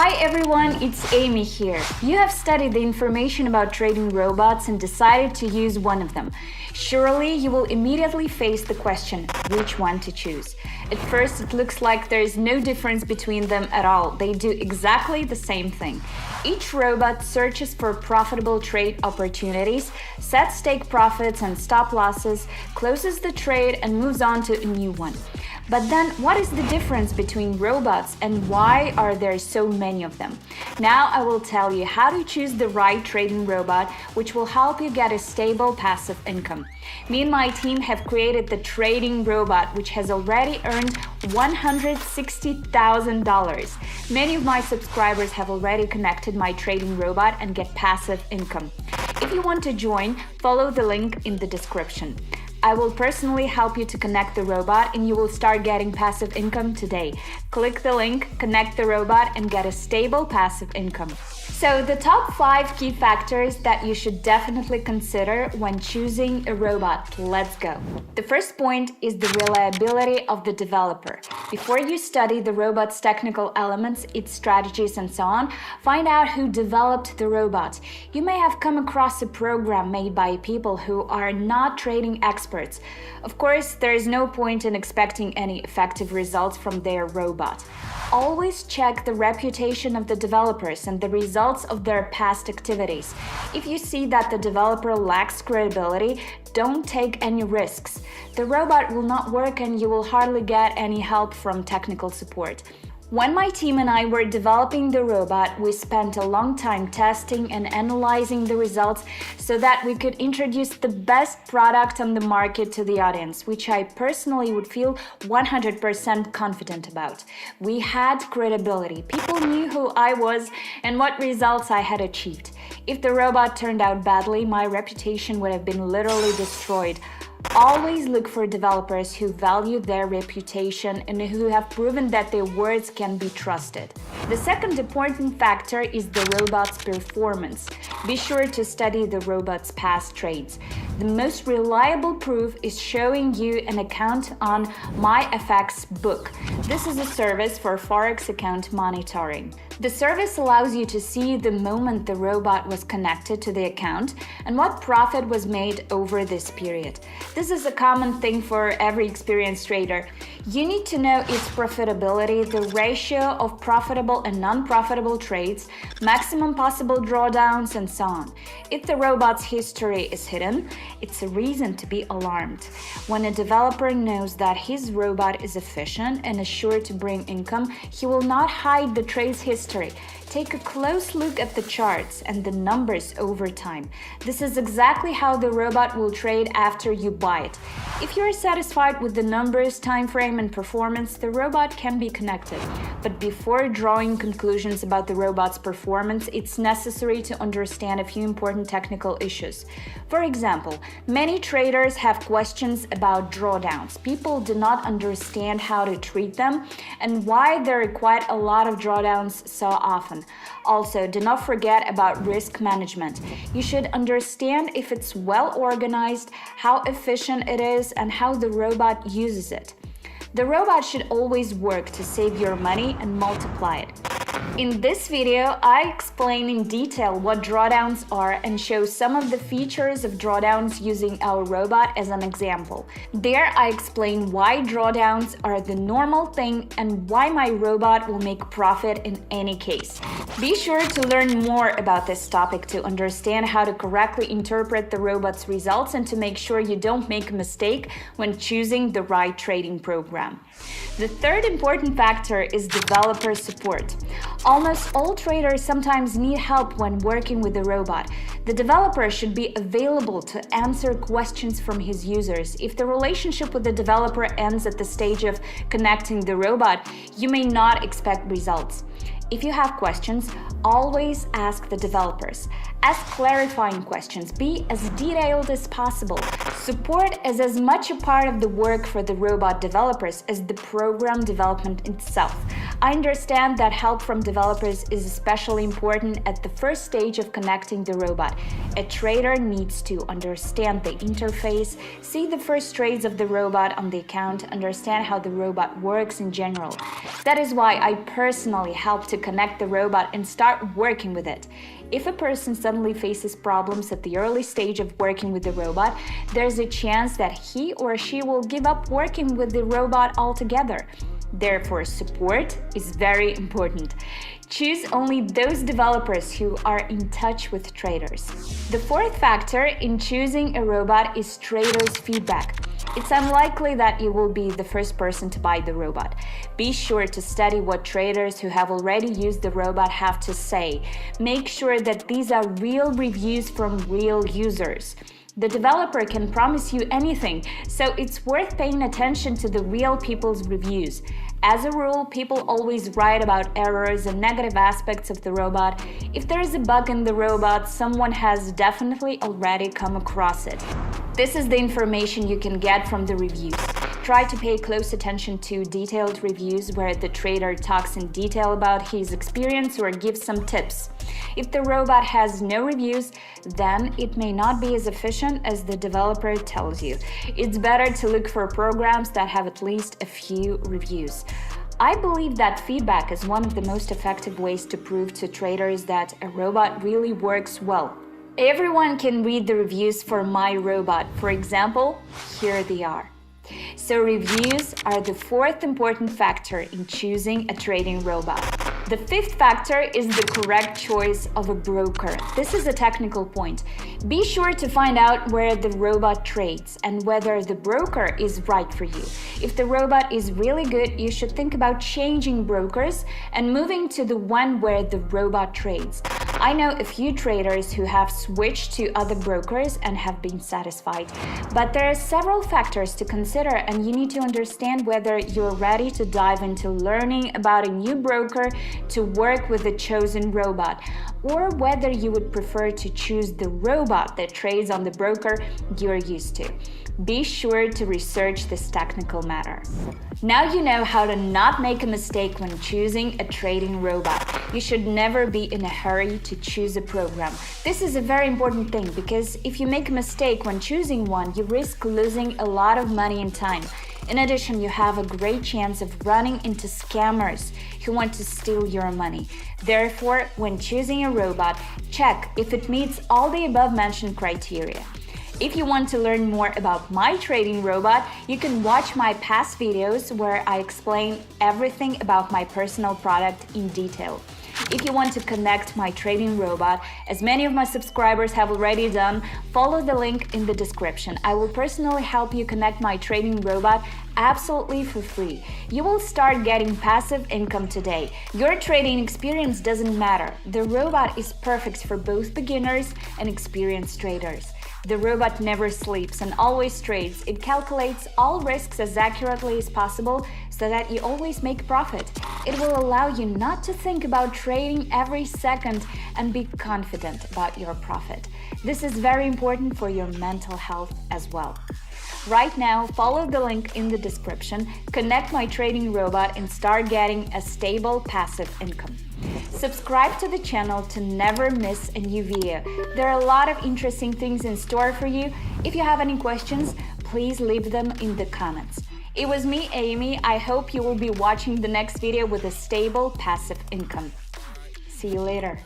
Hi everyone, it's Amy here. You have studied the information about trading robots and decided to use one of them. Surely you will immediately face the question, which one to choose. At first it looks like there is no difference between them at all. They do exactly the same thing. Each robot searches for profitable trade opportunities, sets take profits and stop losses, closes the trade and moves on to a new one. But then, what is the difference between robots and why are there so many of them? Now I will tell you how to choose the right trading robot, which will help you get a stable passive income. Me and my team have created the trading robot, which has already earned $160,000. Many of my subscribers have already connected my trading robot and get passive income. If you want to join, follow the link in the description. I will personally help you to connect the robot and you will start getting passive income today. Click the link, connect the robot and get a stable passive income. So the top 5 key factors that you should definitely consider when choosing a robot. Let's go. The first point is the reliability of the developer. Before you study the robot's technical elements, its strategies and so on, find out who developed the robot. You may have come across a program made by people who are not trading experts. Of course, there is no point in expecting any effective results from their robot. Always check the reputation of the developers and the results of their past activities. If you see that the developer lacks credibility, don't take any risks. The robot will not work and you will hardly get any help from technical support. When my team and I were developing the robot, we spent a long time testing and analyzing the results so that we could introduce the best product on the market to the audience, which I personally would feel 100% confident about. We had credibility. People knew who I was and what results I had achieved. If the robot turned out badly, my reputation would have been literally destroyed. Always look for developers who value their reputation and who have proven that their words can be trusted. The second important factor is the robot's performance. Be sure to study the robot's past trades. The most reliable proof is showing you an account on MyFX book. This is a service for Forex account monitoring. The service allows you to see the moment the robot was connected to the account and what profit was made over this period. This is a common thing for every experienced trader. You need to know its profitability, the ratio of profitable and non-profitable trades, maximum possible drawdowns, and so on. If the robot's history is hidden, it's a reason to be alarmed. When a developer knows that his robot is efficient and is sure to bring income, he will not hide the trade's history. Take a close look at the charts and the numbers over time. This is exactly how the robot will trade after you buy it. If you are satisfied with the numbers, time frame, and performance, the robot can be connected. But before drawing conclusions about the robot's performance, it's necessary to understand a few important technical issues. For example, many traders have questions about drawdowns. People do not understand how to treat them and why there are quite a lot of drawdowns so often. Also, do not forget about risk management. You should understand if it's well organized, how efficient it is, and how the robot uses it. The robot should always work to save your money and multiply it. In this video, I explain in detail what drawdowns are and show some of the features of drawdowns using our robot as an example. There, I explain why drawdowns are the normal thing and why my robot will make profit in any case. Be sure to learn more about this topic to understand how to correctly interpret the robot's results and to make sure you don't make a mistake when choosing the right trading program. The third important factor is developer support. Almost all traders sometimes need help when working with the robot. The developer should be available to answer questions from his users. If the relationship with the developer ends at the stage of connecting the robot, you may not expect results. If you have questions, always ask the developers. Ask clarifying questions. Be as detailed as possible. Support is as much a part of the work for the robot developers as the program development itself. I understand that help from developers is especially important at the first stage of connecting the robot. A trader needs to understand the interface, see the first trades of the robot on the account, understand how the robot works in general. That is why I personally help to connect the robot and start working with it. If a person suddenly faces problems at the early stage of working with the robot, there's a chance that he or she will give up working with the robot altogether. Therefore, support is very important. Choose only those developers who are in touch with traders. The fourth factor in choosing a robot is traders' feedback. It's unlikely that you will be the first person to buy the robot. Be sure to study what traders who have already used the robot have to say. Make sure that these are real reviews from real users. The developer can promise you anything, so it's worth paying attention to the real people's reviews. As a rule, people always write about errors and negative aspects of the robot. If there is a bug in the robot, someone has definitely already come across it. This is the information you can get from the reviews. Try to pay close attention to detailed reviews where the trader talks in detail about his experience or gives some tips. If the robot has no reviews, then it may not be as efficient as the developer tells you. It's better to look for programs that have at least a few reviews. I believe that feedback is one of the most effective ways to prove to traders that a robot really works well. Everyone can read the reviews for my robot. For example, here they are. So reviews are the fourth important factor in choosing a trading robot. The fifth factor is the correct choice of a broker. This is a technical point. Be sure to find out where the robot trades and whether the broker is right for you. If the robot is really good, you should think about changing brokers and moving to the one where the robot trades. I know a few traders who have switched to other brokers and have been satisfied. But there are several factors to consider, and you need to understand whether you're ready to dive into learning about a new broker to work with the chosen robot, or whether you would prefer to choose the robot that trades on the broker you're used to. Be sure to research this technical matter. Now you know how to not make a mistake when choosing a trading robot. You should never be in a hurry to choose a program. This is a very important thing because if you make a mistake when choosing one, you risk losing a lot of money and time. In addition, you have a great chance of running into scammers who want to steal your money. Therefore, when choosing a robot, check if it meets all the above-mentioned criteria. If you want to learn more about my trading robot, you can watch my past videos where I explain everything about my personal product in detail. If you want to connect my trading robot, as many of my subscribers have already done, follow the link in the description. I will personally help you connect my trading robot absolutely for free. You will start getting passive income today. Your trading experience doesn't matter. The robot is perfect for both beginners and experienced traders. The robot never sleeps and always trades. It calculates all risks as accurately as possible so that you always make profit. It will allow you not to think about trading every second and be confident about your profit. This is very important for your mental health as well. Right now, follow the link in the description, connect my trading robot and start getting a stable passive income. Subscribe to the channel to never miss a new video. There are a lot of interesting things in store for you. If you have any questions, please leave them in the comments. It was me, Amy. I hope you will be watching the next video with a stable passive income. See you later.